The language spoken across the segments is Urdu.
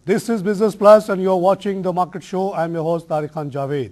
This is Business Plus and you are watching the Market Show. I am your host Tariq Khan Javed.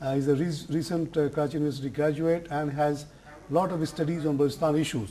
He's a recent Karachi University graduate and has a lot of studies on Balochistan issues.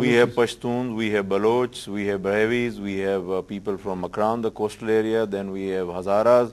We have Pashtuns, we have Baloch, we have Brahvis, we have people from Makran, the coastal area, then we have Hazaras.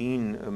3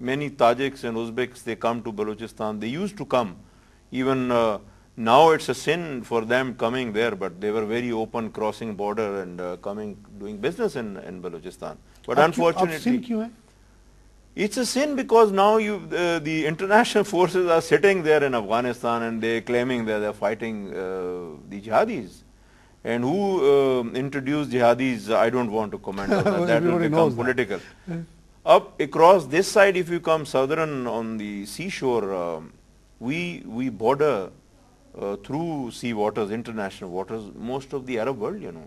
many Tajiks and Uzbeks, they come to Balochistan. They used to come. Even now it's a sin for them coming there, but they were very open, crossing border and coming, doing business in Balochistan. But unfortunately, it's a sin because now the international forces are sitting there in Afghanistan and they're claiming that they're fighting the jihadis. And who introduced jihadis, I don't want to comment on that. That will become political. Up across this side, if you come southern on the seashore, we border through sea waters, international waters, most of the Arab world, you know.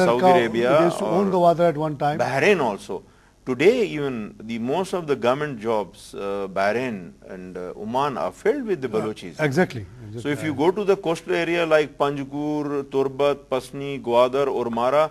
Saudi Arabia, owned Gwadar at one time. Bahrain also. Today, even the most of the government jobs, Bahrain and Oman are filled with the Balochis. Exactly. So if you go to the coastal area like Panjgur, Turbat, Pasni, Gwadar or Mara,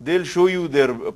they'll show you their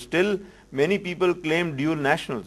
still many people claim dual nationals.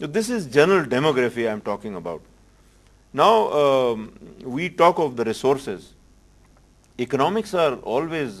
So this is general demography I am talking about. Now we talk of the resources. Economics are always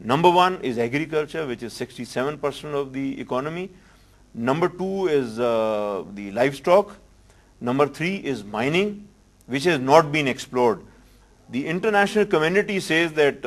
Number 1 is agriculture, which is 67% of the economy. Number 2 is the livestock. Number 3 is mining, which has not been explored. The international community says that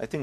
I think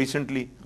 recently,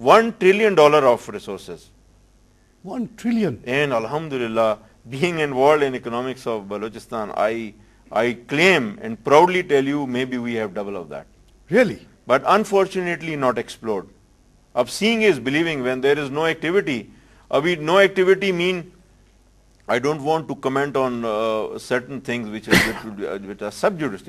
$1 trillion of resources. 1 trillion. And alhamdulillah, being involved in economics of Balochistan, I claim and proudly tell you maybe we have double of that. Really? but unfortunately not explored. Ab seeing is believing. When there is no activity, no activity mean, I don't want to comment on certain things which are sub judice,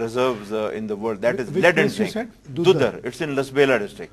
reserves in the world. That is lead and zinc. Dudar. It's in Lasbela district.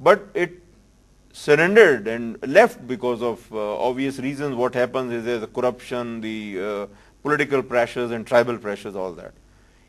but it surrendered and left because of obvious reasons. What happens is there's the corruption, the political pressures and tribal pressures, all that.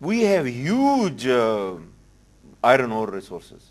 we have huge iron ore resources.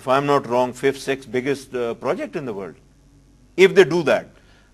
if I'm not wrong, 5th, 6th biggest project in the world, if they do that.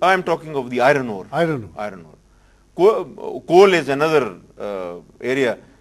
I am talking of the iron ore. Iron ore. Coal is another area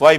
5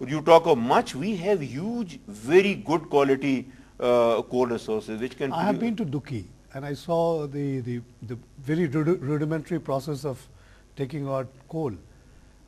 you talk of much, we have huge, very good quality coal resources which can. I have been to Duki and I saw the very rudimentary process of taking out coal.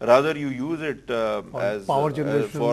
rather you use it as power generation, for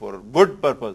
for good purpose,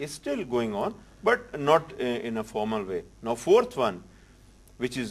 It's still going on, but not in a formal way. Now, fourth one, which is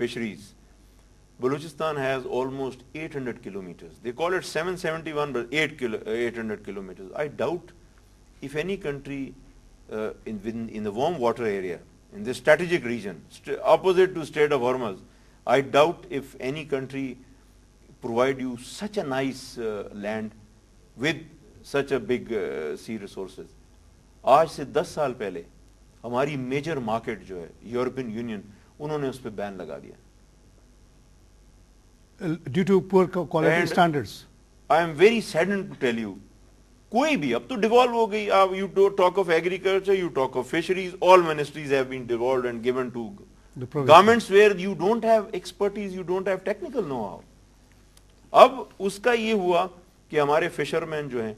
fisheries. Balochistan has almost 800 kilometers. They call it 771, but 800 kilometers. I doubt if any country in the warm water area, in this strategic region, opposite to Strait of Hormuz, I doubt if any country provide you such a nice land with such a big sea resources. آج سے 10 سال پہلے ہماری میجر مارکیٹ جو ہے یورپین یونین, انہوں نے اس پہ بین لگا دیا due to poor quality standards. I am very saddened to tell you, کوئی بھی اب تو ڈیوالو ہو گئی. You talk of agriculture, you talk of fisheries, all ministries have been devolved and given to governments where you don't have expertise, you don't have technical know how. اب اس کا یہ ہوا کہ ہمارے فشرمین جو ہیں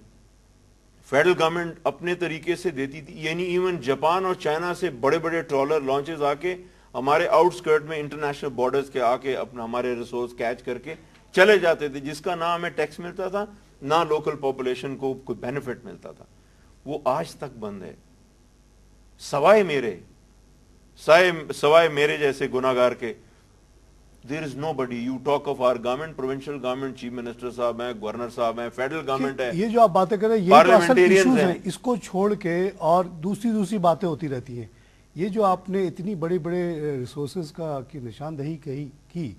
فیڈرل گورنمنٹ اپنے طریقے سے دیتی تھی, یعنی ایون جاپان اور چائنا سے بڑے بڑے ٹرالر لانچز آ کے ہمارے آؤٹ اسکرٹ میں انٹرنیشنل بارڈرز کے آ کے اپنا ہمارے ریسورس کیچ کر کے چلے جاتے تھے, جس کا نہ ہمیں ٹیکس ملتا تھا نہ لوکل پاپولیشن کو کوئی بینیفٹ ملتا تھا. وہ آج تک بند ہے, سوائے میرے جیسے گناہگار کے. There is nobody. You talk of our government, provincial government, chief minister صاحب ہیں, گورنر صاحب ہیں, فیڈرل گورنمنٹ ہے. یہ جو آپ باتیں کر رہے ہیں یہ تو اصل ایشوز ہیں, اس کو چھوڑ کے اور دوسری باتیں ہوتی رہتی ہیں. یہ جو آپ نے اتنی بڑے ریسورسز کی نشاندہی کی,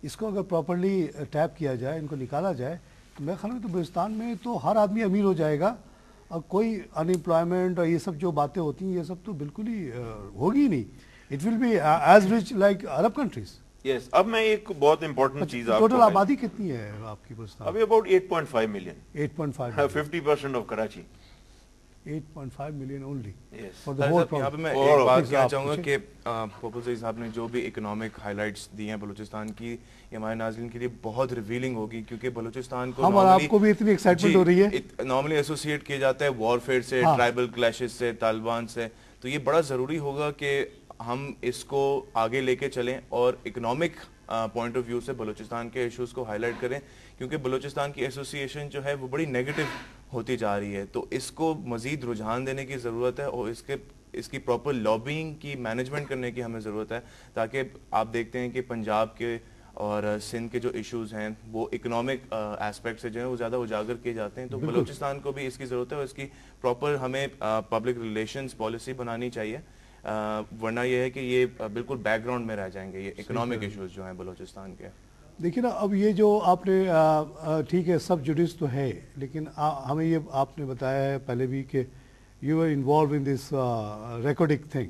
اس کو اگر پراپرلی ٹیپ کیا جائے, ان کو نکالا جائے, تو میں خیال میں تو بلوچستان میں تو ہر آدمی امیر ہو جائے گا, اور کوئی ان امپلائمنٹ اور یہ سب جو باتیں ہوتی ہیں یہ سب تو بالکل ہی ہوگی نہیں. It will be as rich like Arab countries. Yes, اب میں ایک بہت امپورٹنٹ چیز آپ کو, ٹوٹل آبادی کتنی ہے آپ کی بلوچستان؟ ابھی about 8.5 million. 8.5 50% of Karachi. 8.5 million only. یہاں پہ میں ایک بات کہنا چاہوں گا کہ پوپل سعید صاحب نے جو بھی اکنامک ہائی لائٹس دی ہیں بلوچستان کی, یہ ہمارے ناظرین کے لیے بہت ریویلنگ ہوگی, کیونکہ بلوچستان کو ہم اور آپ کو بھی اتنی ایکسائٹمنٹ ہو رہی ہے. نارملی ایسوسیٹ کیا جاتا ہے وارفیئر سے, ٹرائبل کلیشز سے, طالبان سے, تو یہ بڑا ضروری ہوگا کہ ہم اس کو آگے لے کے چلیں اور اکنامک پوائنٹ آف ویو سے بلوچستان کے ایشوز کو ہائی لائٹ کریں, کیونکہ بلوچستان کی ایسوسیشن جو ہے وہ بڑی نیگیٹو ہوتی جا رہی ہے. تو اس کو مزید رجحان دینے کی ضرورت ہے, اور اس کی پراپر لابینگ کی مینجمنٹ کرنے کی ہمیں ضرورت ہے, تاکہ آپ دیکھتے ہیں کہ پنجاب کے اور سندھ کے جو ایشوز ہیں وہ اکنامک ایسپیکٹ سے جو ہے وہ زیادہ اجاگر کیے جاتے ہیں. تو بلوچستان کو بھی اس کی ضرورت ہے, اور اس کی پراپر ہمیں پبلک ریلیشنز پالیسی بنانی چاہیے, ورنہ یہ ہے کہ یہ بالکل بیک گراؤنڈ میں رہ جائیں گے یہ اکنامک ایشوز جو ہیں بلوچستان کے. دیکھیے نا, اب یہ جو آپ نے ٹھیک ہے سب جوڈس تو ہے, لیکن ہمیں یہ آپ نے بتایا ہے پہلے بھی کہ you are involve in this recording thing.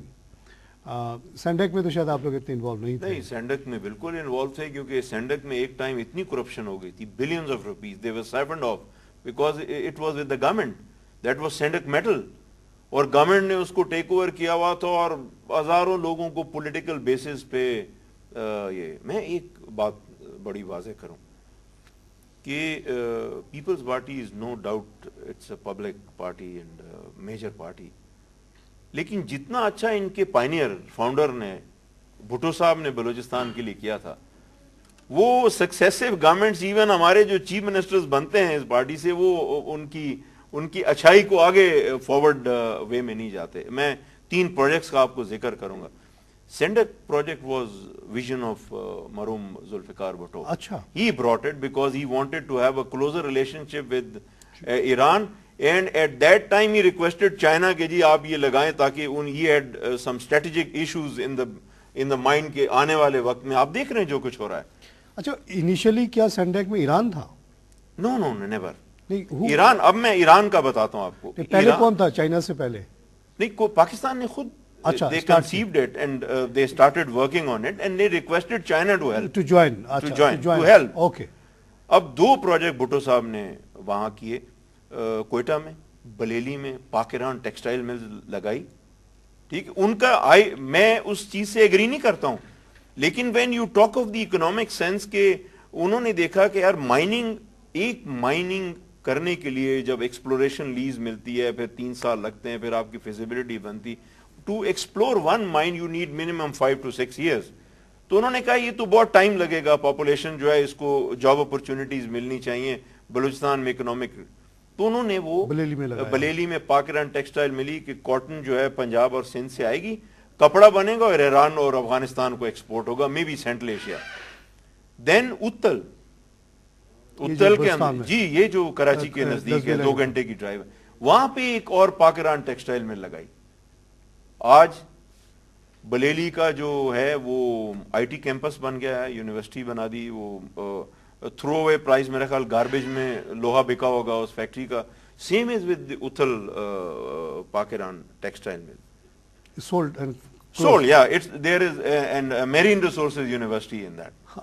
Saindak میں تو شاید آپ لوگ اتنے انوالو نہیں تھے. نہیں, سینڈک میں بالکل انوالو تھے, کیونکہ سینڈک میں ایک ٹائم اتنی کرپشن ہو گئی تھی, billions of rupees they were siphoned off because it was with the government. That was Saindak metal, اور گورنمنٹ نے اس کو ٹیک اوور کیا ہوا تھا, اور ہزاروں لوگوں کو پولیٹیکل بیسس پہ یہ. میں ایک بات بڑی واضح کروں کہ Peoples Party is no doubt it's a public party and major party, لیکن جتنا اچھا ان کے پائنیئر فاؤنڈر نے بھٹو صاحب نے بلوچستان کے لیے کیا تھا, وہ سکسیسو گورنمنٹس ایون ہمارے جو چیف منسٹرز بنتے ہیں اس پارٹی سے, وہ ان کی اچھائی کو آگے فارورڈ وے میں نہیں جاتے. میں 3 پروجیکٹس کا آپ کو ذکر کروں گا. Saindak project was vision of مرحوم ذوالفقار بھٹو. اچھا. He brought it because he wanted to have a closer relationship with Iran, and at that time he requested China کہ جی آپ یہ لگائیں تاکہ he had some strategic issues in the mind کے آنے والے وقت میں. آپ دیکھ رہے ہیں جو کچھ ہو رہا ہے. اچھا, انیشلی کیا سینڈک میں ایران تھا؟ نو نیور. ایران, اب میں ایران کا بتاتا ہوں آپ کو. پہلے کون تھا چائنا سے پہلے؟ نہیں, پاکستان نے خود they conceived it and they started working on it and they requested China to help. To join. To help. Okay. اب 2 پروجیکٹ بھٹو صاحب نے وہاں کیے, کوئٹہ میں, بلیلی میں, پاکران ٹیکسٹائل ملز لگائی. ٹھیک, ان کا میں اس چیز سے ایگری نہیں کرتا ہوں, لیکن when you talk of the economic sense کہ انہوں نے دیکھا کہ یار مائننگ کرنے کے لیے جب ایکسپلوریشن لیز ملتی ہے, پھر 3 سال لگتے ہیں, پھر آپ کی فیزیبلٹی بنتی. To explore one mine you need minimum 5 to 6 years. تو انہوں نے کہا یہ تو بہت ٹائم لگے گا, پاپولیشن جو ہے اس کو جاب اپرچونٹیز ملنی چاہیے بلوچستان میں اکنامک. تو انہوں نے وہ بلیلی میں پاکران ٹیکسٹائل ملی کہ کاٹن جو ہے پنجاب اور سندھ سے آئے گی, کپڑا بنے گا اور ایران اور افغانستان کو ایکسپورٹ ہوگا, مے بی سینٹرل ایشیا. دین اتل کے اندر, جی یہ جو کراچی کے نزدیک ہے, 2 گھنٹے کی ڈرائیو ہے, وہاں پہ ایک اور پاکران ٹیکسٹائل مل لگائی. آج بلیلی کا جو ہے وہ آئی ٹی کیمپس بن گیا ہے, یونیورسٹی بنا دی. وہ تھرو اوے پرائز میرا خیال گاربیج میں لوہا بکا ہوگا اس فیکٹری کا. Same is with the Uthal Pakiran textile mill. Sold and Sold, yeah. There is and Marine Resources University in that.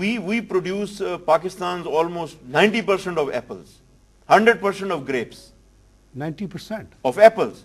we produce Pakistan's almost 90% of apples, 100% of grapes, 90% of apples,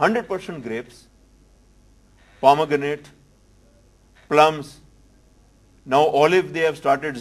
100% grapes, pomegranate, plums, now olive they have started.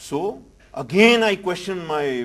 So again I question my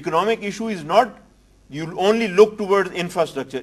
economic issue is not you only look towards infrastructure.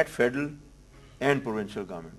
at federal and provincial government,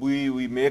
we may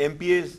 MPAs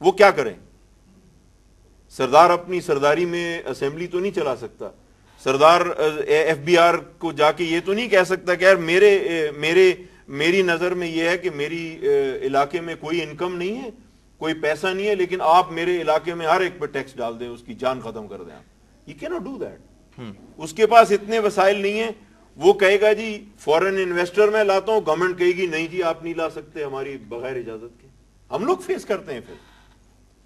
وہ کیا کریں؟ سردار اپنی سرداری میں اسمبلی تو نہیں چلا سکتا. سردار ایف بی آر کو جا کے یہ تو نہیں کہہ سکتا کہ یار میری نظر میں یہ ہے کہ میری علاقے میں کوئی انکم نہیں ہے, کوئی پیسہ نہیں ہے, لیکن آپ میرے علاقے میں ہر ایک پہ ٹیکس ڈال دیں, اس کی جان ختم کر دیں. آپ یہ کینٹ ڈو دیٹ. اس کے پاس اتنے وسائل نہیں ہیں. وہ کہے گا جی فورن انویسٹر میں لاتا ہوں, گورنمنٹ کہے گی نہیں جی آپ نہیں لا سکتے ہماری بغیر اجازت کے. ہم لوگ فیس کرتے ہیں. پھر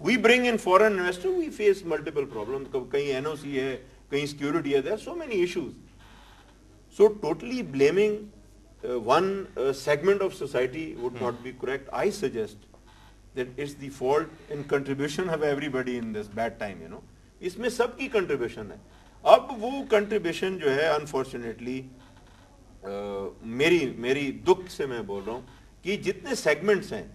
we bring in foreign investor, we face multiple problems. کہیں NOC ہے, کہیں security ہے, there are so many issues. So totally blaming one segment of society would not be correct. I suggest that it's the fault and contribution of everybody in this bad time, you know. اس میں سب کی contribution ہے. اب وہ contribution جو ہے unfortunately میری دکھ سے میں بول رہا ہوں کہ جتنے segments ہیں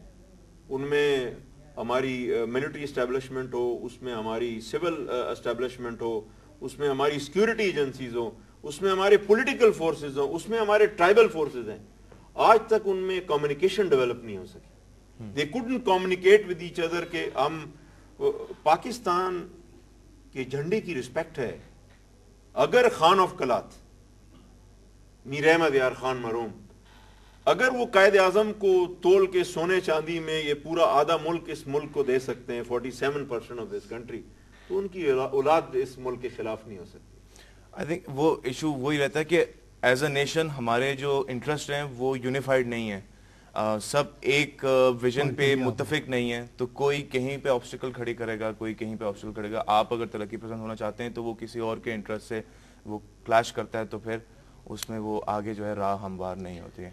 ان میں ہماری ملٹری اسٹیبلشمنٹ ہو, اس میں ہماری سول اسٹیبلشمنٹ ہو, اس میں ہماری سیکورٹی ایجنسیز ہو, اس میں ہمارے پولیٹیکل فورسز ہوں, اس میں ہمارے ٹرائبل فورسز ہیں, آج تک ان میں کمیونیکیشن ڈیولپ نہیں ہو سکی. دے couldn't communicate with each other کہ ہم پاکستان کے جھنڈے کی رسپیکٹ ہے. اگر خان آف کلات میر احمد یار خان مرحوم اگر وہ قائد اعظم کو تول کے سونے چاندی میں یہ پورا آدھا ملک اس ملک کو دے سکتے ہیں, 47% آف دس کنٹری, تو ان کی اولاد اس ملک کے خلاف نہیں ہو سکتی. آئی تھنک وہ ایشو وہی رہتا ہے کہ ایز اے نیشن ہمارے جو انٹرسٹ ہیں وہ یونیفائڈ نہیں ہیں, سب ایک ویژن پہ متفق نہیں ہیں, تو کوئی کہیں پہ آبسٹیکل کھڑی کرے گا, کوئی کہیں پہ آبسٹیکل کھڑے گا. آپ اگر ترقی پسند ہونا چاہتے ہیں تو وہ کسی اور کے انٹرسٹ سے وہ کلیش کرتا ہے, تو پھر اس میں وہ آگے جو ہے راہ ہموار نہیں ہوتی ہے.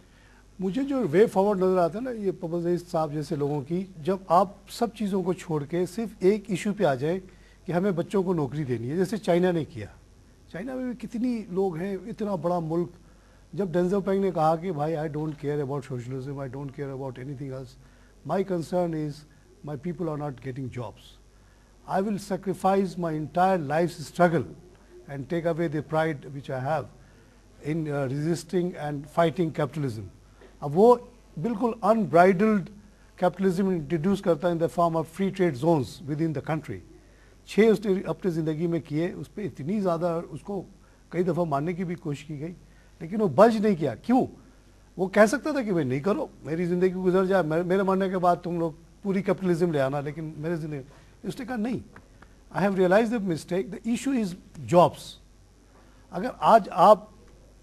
مجھے جو وے فارورڈ نظر آتا ہے نا یہ پبل رئیس صاحب جیسے لوگوں کی, جب آپ سب چیزوں کو چھوڑ کے صرف ایک ایشو پہ آ جائیں کہ ہمیں بچوں کو نوکری دینی ہے, جیسے چائنا نے کیا. چائنا میں بھی کتنی لوگ ہیں, اتنا بڑا ملک. جب ڈینزل پینگ نے کہا کہ بھائی I don't care about socialism, I don't care about anything else, my concern is my people are not getting jobs. I will sacrifice my entire life struggle and take away the pride which I have in resisting and fighting capitalism. اب وہ بالکل انبرائڈلڈ کیپٹلزم انٹروڈیوس کرتا ہے in the form of free trade zones within the country. 6 اس نے اپنی زندگی میں کیے, اس پہ اتنی زیادہ اس کو کئی دفعہ ماننے کی بھی کوشش کی گئی, لیکن وہ بج نہیں کیا. کیوں؟ وہ کہہ سکتا تھا کہ بھائی نہیں کرو, میری زندگی گزر جائے, میرے مرنے کے بعد تم لوگ پوری کیپٹلزم لے آنا, لیکن میرے زندگی. اس نے کہا نہیں, I have realize the mistake, the issue is jobs. اگر آج آپ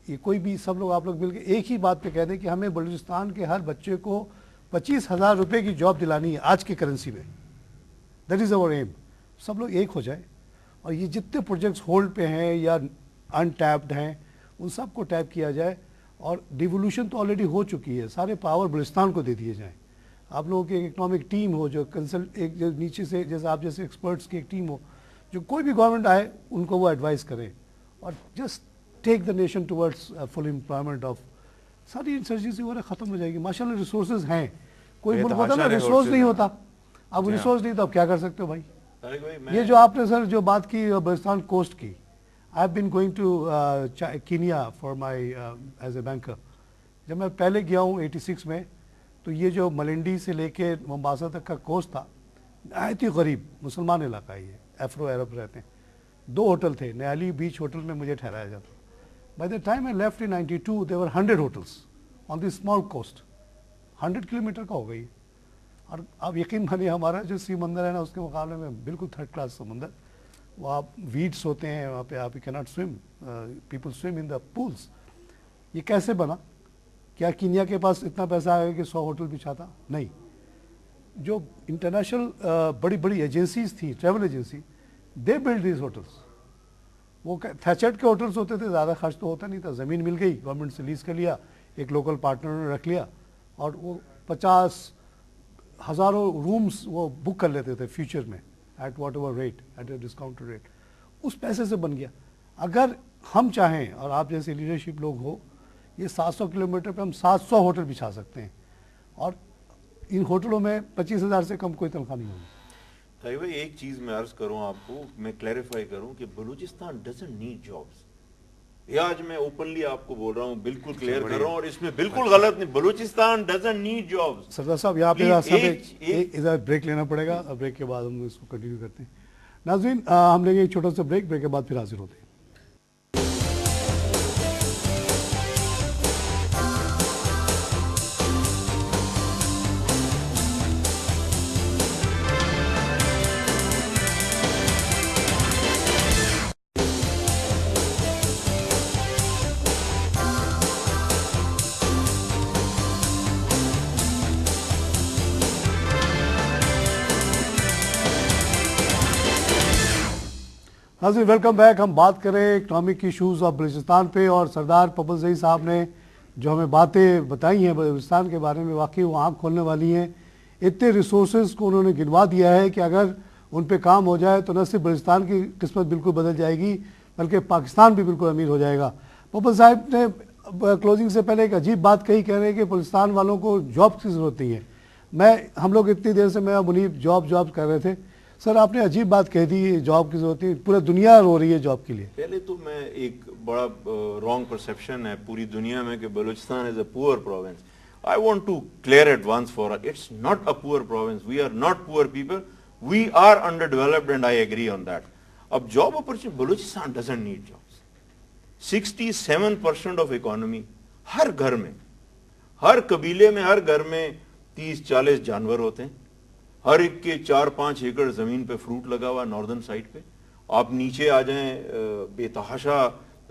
یہ کوئی بھی سب لوگ آپ لوگ مل کے ایک ہی بات پہ کہہ دیں کہ ہمیں بلوچستان کے ہر بچے کو 25,000 روپے کی جاب دلانی ہے آج کی کرنسی میں, دیٹ از اوور ایم. سب لوگ ایک ہو جائیں اور یہ جتنے پروجیکٹس ہولڈ پہ ہیں یا ان ٹیپڈ ہیں ان سب کو ٹیپ کیا جائے, اور ڈیولوشن تو آلریڈی ہو چکی ہے, سارے پاور بلوچستان کو دے دیے جائیں. آپ لوگوں کی ایک اکنامک ٹیم ہو جو ایک جو نیچے سے جیسے آپ جیسے ایکسپرٹس کی ایک ٹیم ہو, جو کوئی بھی گورنمنٹ آئے ان کو وہ ایڈوائز کریں, اور just take the nation towards full employment of. ساری انسرجنسی وغیرہ ختم ہو جائے گی. ماشاء اللہ ریسورسز ہیں, کوئی ملک ہوتا نا ریسورس نہیں ہوتا, اب ریسورس نہیں تو اب کیا کر سکتے ہو بھائی. یہ جو آپ نے سر جو بات کی بلوچستان کوسٹ کی, I have been going to Kenya for my as a banker. جب میں پہلے گیا ہوں 86 میں, تو یہ جو ملنڈی سے لے کے ممباسا تک کا کوسٹ تھا نہایت ہی غریب مسلمان علاقہ ہی ہے, ایفرو عرب رہتے ہیں. 2 ہوٹل تھے, نیالی بیچ ہوٹل میں مجھے ٹھہرایا جاتا. By the time I left in 92, there were 100 hotels on this small coast. 100 kilometre کا ہو گئی. اور آپ یقین مانیے ہمارا جو سمندر ہے نا اس کے مقابلے میں بالکل 3rd کلاس سمندر. وہ آپ ویڈس ہوتے ہیں وہاں پہ, آپ کیناٹ سوئم, پیپل سوئم ان دا پولس. یہ کیسے بنا؟ کیا کینیا کے پاس اتنا پیسہ آئے کہ 100 ہوٹل بچھاتا؟ نہیں. جو انٹرنیشنل بڑی بڑی ایجنسیز تھیں, travel agency, they blood these hotels. وہ تھیچرڈ کے ہوٹلس ہوتے تھے, زیادہ خرچ تو ہوتا نہیں تھا, زمین مل گئی, گورنمنٹ سے لیز کر لیا, ایک لوکل پارٹنر نے رکھ لیا, اور وہ 50,000 رومز وہ بک کر لیتے تھے فیوچر میں at whatever rate, at a discount rate. اس پیسے سے بن گیا. اگر ہم چاہیں اور آپ جیسے لیڈرشپ لوگ ہو, یہ 700 کلومیٹر پہ ہم 700 ہوٹل بچھا سکتے ہیں, اور ان ہوٹلوں میں 25,000 سے کم کوئی تنخواہ نہیں ہوگی. بھائی ایک چیز میں عرض کروں آپ کو, میں کلیریفائی کروں کہ بلوچستان ڈزنٹ نیڈ جابس, یہ آج میں اوپنلی آپ کو بول رہا ہوں, بالکل کلیئر کر رہا ہوں, اور اس میں بالکل غلط نہیں. Balochistan doesn't need jobs. سردار صاحب یہاں پہ ایک بریک لینا پڑے گا, بریک کے بعد ہم اس کو کنٹینیو کرتے ہیں. ناظرین ہم لیں گے ایک چھوٹا سا بریک کے بعد پھر حاضر ہوتے ہیں. ناظرین ویلکم بیک. ہم بات کریں اکنامک ایشوز آف بلوچستان پہ, اور سردار پپل زئی صاحب نے جو ہمیں باتیں بتائی ہیں بلوچستان کے بارے میں, واقعی وہ آنکھ کھولنے والی ہیں. اتنے ریسورسز کو انہوں نے گنوا دیا ہے کہ اگر ان پہ کام ہو جائے تو نہ صرف بلوچستان کی قسمت بالکل بدل جائے گی بلکہ پاکستان بھی بالکل امیر ہو جائے گا. پپل صاحب نے کلوزنگ سے پہلے ایک عجیب بات کہی, کہہ رہے ہیں کہ بلوچستان والوں کو جاب کی ضرورت نہیں ہے. ہم لوگ اتنی دیر سے میں منیب جاب کر رہے تھے. سر آپ نے عجیب بات کہہ دی, جاب کی ضرورت نہیں, پورا دنیا رو رہی ہے جاب کے لیے. پہلے تو میں ایک بڑا رانگ پرسیپشن ہے پوری دنیا میں کہ Balochistan is a poor province. I want to clear it once for all, it's not a poor province. We are not poor people, we are underdeveloped and I agree on that. اب job opportunity, Balochistan doesn't need jobs. 67% of economy, ہر گھر میں, ہر قبیلے میں, ہر گھر میں 30-40 جانور ہوتے ہیں. ہر ایک کے 4-5 ایکڑ زمین پہ فروٹ لگا ہوا ناردرن سائڈ پہ. آپ نیچے آ جائیں, بے تحاشا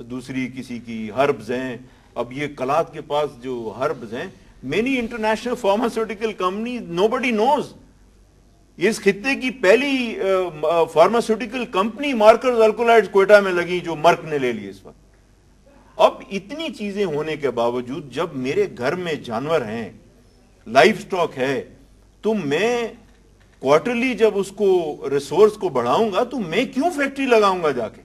دوسری کسی کی ہربز ہیں. اب یہ کلات کے پاس جو ہربز ہیں, many international pharmaceutical company, nobody knows. اس خطے کی پہلی pharmaceutical company markers alkaloids Quetta میں لگی جو مرک نے لے لی اس وقت. اب اتنی چیزیں ہونے کے باوجود جب میرے گھر میں جانور ہیں, لائف سٹاک ہے, تو میں کوارٹرلی جب اس کو ریسورس کو بڑھاؤں گا تو میں کیوں فیکٹری لگاؤں گا جا کے؟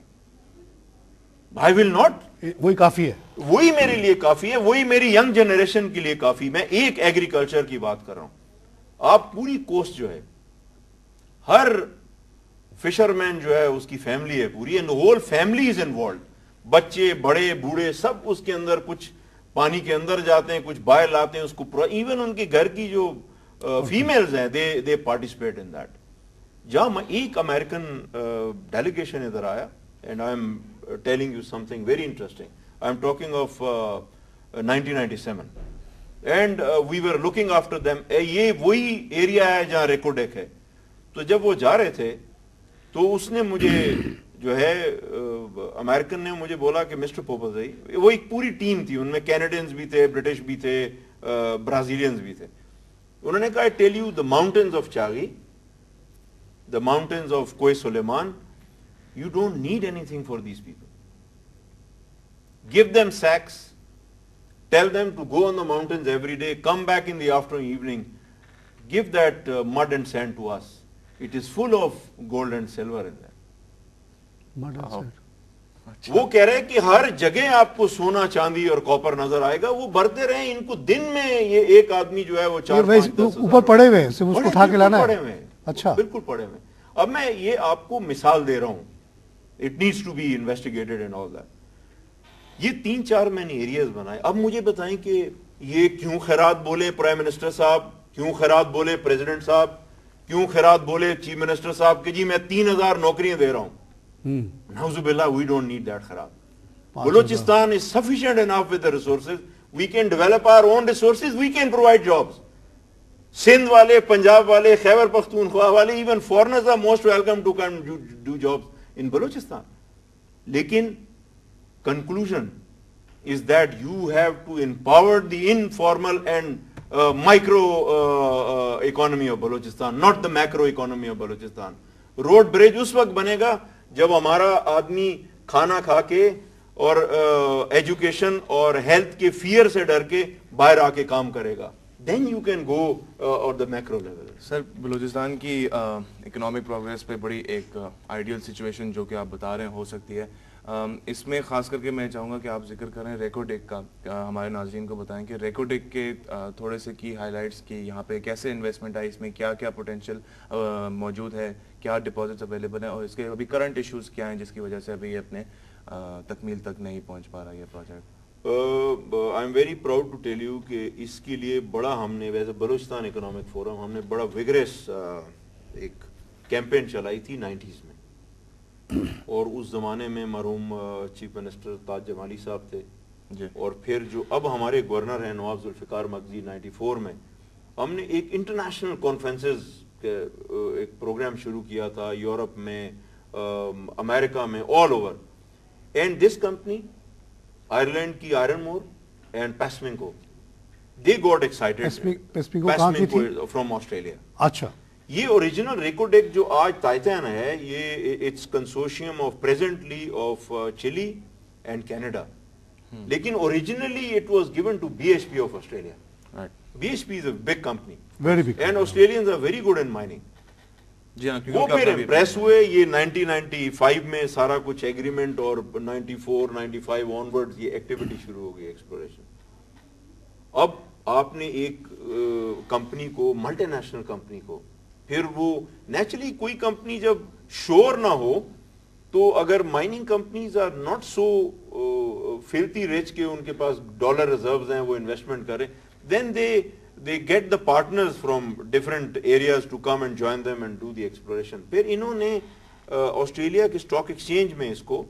I will not. وہی کافی ہے, وہی میرے لیے کافی ہے, وہی میری ینگ جنریشن کے لیے کافی. میں ایک ایگریکلچر کی بات کر رہا ہوں. آپ پوری کوسٹ جو ہے, ہر فشرمین جو ہے اس کی فیملی ہے پوری, and whole family is involved. بچے بڑے بوڑھے سب اس کے اندر, کچھ پانی کے اندر جاتے ہیں, کچھ باہر لاتے ہیں اس کو. ایون ان کے گھر کی جو فیمیلز ہیں, they participate in that. جہاں ایک امریکن ڈیلیگیشن ادھر آیا, and I am telling you something very interesting. I am talking of 1997. And we were looking after them. یہ وہی ایریا ہے جہاں ریکوڈیک ہے. تو جب وہ جا رہے تھے تو اس نے مجھے جو ہے امریکن نے مجھے بولا کہ مسٹر پوپل زئی, وہ ایک پوری ٹیم تھی, ان میں کینیڈینز بھی تھے, برٹش بھی تھے, برازیلینز بھی تھے. انہوں نے کہا, I tell you, the mountains of Chagi, the mountains of Koh Suleiman, you don't need anything for these people. Give them sacks, tell them to go on the mountains every day, come back in the afternoon, evening, give that mud and sand to us. It is full of gold and silver in there. Mud and sand. وہ کہہ رہے کہ ہر جگہ آپ کو سونا چاندی اور کاپر نظر آئے گا, وہ بھرتے رہیں. ان کو دن میں یہ ایک آدمی جو ہے وہ 4-5 اوپر پڑے ہوئے, صرف اس کو اٹھا کے لانا ہے. اچھا, بالکل پڑے ہوئے. اب میں یہ آپ کو مثال دے رہا ہوں, it needs to be investigated and all that. یہ 3-4 میں نے ایریاز بنائے. اب مجھے بتائیں کہ یہ کیوں خیرات بولے پرائم منسٹر صاحب, کیوں خیرات بولے پریزیڈنٹ صاحب, کیوں خیرات بولے چیف منسٹر صاحب کہ جی میں 3000 نوکریاں دے رہا ہوں. نعوذ باللہ, we don't need that خراب. Balochistan is sufficient enough with the resources. We can develop our own resources. We can provide jobs. Sindh والے, پنجاب والے, خیبر پختونخوا والے, even foreigners are most welcome to come do jobs in Balochistan. لیکن conclusion is that you have to empower the informal and micro economy of Balochistan, not the macro economy of Balochistan. Road bridge اس وقت بنے گا جب ہمارا آدمی کھانا کھا کے اور ایجوکیشن اور ہیلتھ کے فیئر سے ڈر کے باہر آ کے کام کرے گا. then you can go on the macro level. سر بلوچستان کی اکنامک پروگریس پہ بڑی ایک آئیڈیل سچویشن جو کہ آپ بتا رہے ہیں ہو سکتی ہے. اس میں خاص کر کے میں چاہوں گا کہ آپ ذکر کریں ریکوڈیک کا, ہمارے ناظرین کو بتائیں کہ ریکوڈیک کے تھوڑے سے کی ہائی لائٹس کی, یہاں پہ کیسے انویسٹمنٹ آئی, اس میں کیا کیا پوٹینشیل موجود ہے, کیا ڈپازٹس اویلیبل ہیں, اور اس کے ابھی کرنٹ ایشوز کیا ہیں جس کی وجہ سے ابھی یہ اپنے تکمیل تک نہیں پہنچ پا رہا یہ project? I am very proud to tell you کہ اس کے لیے بڑا ہم نے ویسے بلوچستان اکنامک فورم ہم نے بڑا وگریس ایک کیمپین چلائی تھی 90s میں، اور اس زمانے میں مرحوم چیف منسٹر تاج جمالی صاحب تھے، اور پھر جو اب ہمارے گورنر ہیں نواب ذوالفقار مقدسی 94 میں ہم نے ایک انٹرنیشنل کانفرنسز ایک پروگرام شروع کیا تھا یورپ میں، امریکہ میں، all over. And this company Ireland کی iron more and Pasminco they got excited. Pasminco from Australia. اچھا، یہ اوریجنل ریکوڈیک جو آج تائتان ہے یہ it's consortium of presently of Chile and Canada, لیکن originally it was given to BHP of Australia. BHP is a big company. Very big. And Australians are very good in mining. جی ہاں، وہ پھر امپریس ہوئے. یہ 1995 میں سارا کچھ ایگریمنٹ اور 94 95 آنورڈ یہ ایکٹیویٹی شروع ہو گئی ایکسپلوریشن. اب آپ نے ایک کمپنی کو، ملٹی نیشنل کمپنی کو، پھر وہ نیچرلی کوئی کمپنی جب شور نہ ہو تو اگر mining companies are not so filthy rich کہ ان کے پاس ڈالر ریزروز ہیں وہ انویسٹمنٹ کریں، then they get the partners from different areas to come and join them and do the exploration. پھر انہوں نے آسٹریلیا کے اسٹاک ایکسچینج میں اس کو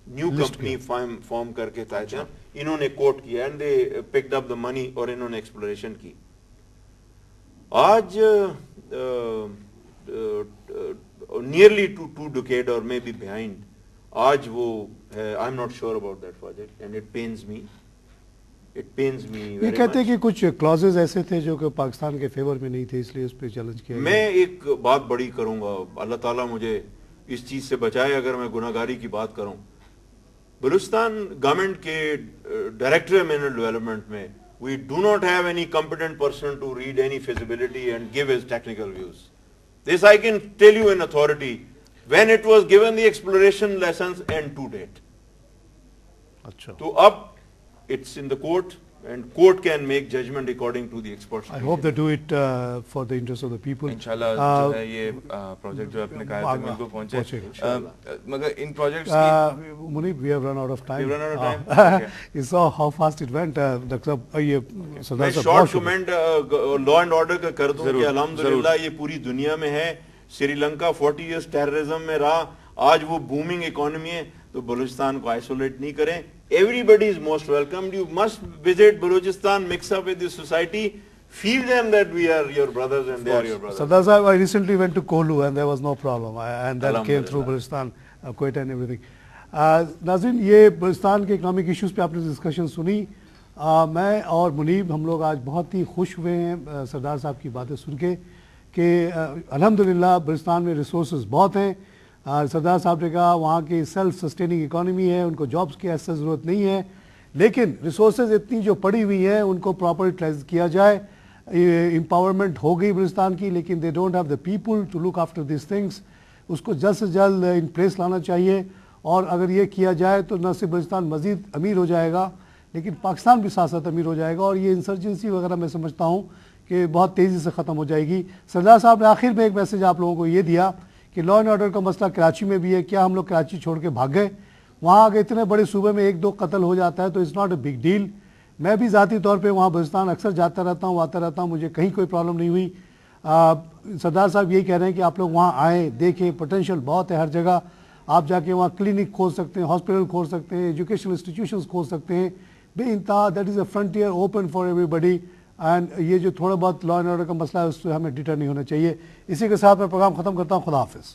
نیو کمپنی فارم کر کے تھا، انہوں نے کوٹ کیا اینڈ دے پکڈ اپ دا منی اور انہوں نے ایکسپلوریشن کی. آج نیئرلی ٹو 2 decade اور مے بی بیہائنڈ آج وہ ہے. I am not sure about that project and it pains me. یہ کہتے ہیں کہ کچھ کلازز ایسے تھے جو کہ پاکستان کے فیور میں نہیں تھے، اس لیے اس پہ چیلنج کیا. میں ایک بات بڑی کروں گا، اللہ تعالیٰ مجھے اس چیز سے بچائے اگر میں گناہگاری کی بات کروں. بلوچستان گورنمنٹ کے ڈائریکٹر منرل ڈیولپمنٹ میں we do not have any competent person to read any feasibility and give his technical views. This I can tell you in authority. When it was given the exploration license and to date. اچھا. تو اب it's in the court and court can make judgment according to the experts. I hope they do it for the interest of the people. انشاءاللہ جو ہے یہ پروجیکٹ جو آپ نے کہا تھا کو پہنچے. مگر ان پروجیکٹس کی Munib, we have run out of time. We run out of time. You saw how fast it went. Dr. یہ میں short comment law and order کا کر دوں کہ الحمدللہ یہ پوری دنیا میں ہے. سری لنکا 40 years ٹیررزم میں رہا، آج وہ بومنگ اکانومی ہے. تو بلوچستان کو آئسولیٹ نہیں کریں. Everybody is most welcomed. You must visit Balochistan, mix up with the society, feel them that we are your brothers and they are your brothers. Sardar Sahib, I recently went to Kohlu and there was no problem. And that came through Balochistan, Quetta and everything. ناظرین، یہ بلوچستان کے اکنامک ایشوز پہ آپ نے ڈسکشن سنی. میں اور منیب ہم لوگ آج بہت ہی خوش ہوئے ہیں سردار صاحب کی باتیں سن کے کہ الحمدللہ بلوچستان میں ریسورسز بہت ہیں. سردار صاحب نے کہا وہاں کی سیلف سسٹیننگ اکانومی ہے، ان کو جابس کی ایسا ضرورت نہیں ہے، لیکن ریسورسز اتنی جو پڑی ہوئی ہیں ان کو پراپر یوٹیلائز کیا جائے. امپاورمنٹ ہو گئی بلوچستان کی، لیکن they don't have the people to look after these things. اس کو جلد سے جلد ان پلیس لانا چاہیے، اور اگر یہ کیا جائے تو نہ صرف بلوچستان مزید امیر ہو جائے گا لیکن پاکستان بھی ساتھ ساتھ امیر ہو جائے گا، اور یہ انسرجنسی وغیرہ میں سمجھتا ہوں کہ بہت تیزی سے ختم ہو جائے گی. سردار صاحب نے آخر میں ایک میسج آپ لوگوں کو یہ دیا کہ لا اینڈ آرڈر کا مسئلہ کراچی میں بھی ہے. کیا ہم لوگ کراچی چھوڑ کے بھاگ گئے؟ وہاں اگر اتنے بڑے صوبے میں 1-2 قتل ہو جاتا ہے تو it's not a big deal. میں بھی ذاتی طور پہ وہاں بلوچستان اکثر جاتا رہتا ہوں، آتا رہتا ہوں، مجھے کہیں کوئی پرابلم نہیں ہوئی. سردار صاحب یہی کہہ رہے ہیں کہ آپ لوگ وہاں آئیں، دیکھیں، پوٹینشیل بہت ہے ہر جگہ. آپ جا کے وہاں کلینک کھول سکتے ہیں، ہاسپٹل کھول سکتے ہیں، ایجوکیشنل انسٹیٹیوشنز کھول سکتے ہیں بے انتہا. That is a frontier open for everybody. And یہ جو تھوڑا بہت لا اینڈ آرڈر کا مسئلہ ہے اس سے ہمیں ڈیٹر نہیں ہونا چاہیے. اسی کے ساتھ میں پروگرام ختم کرتا ہوں. خدا حافظ.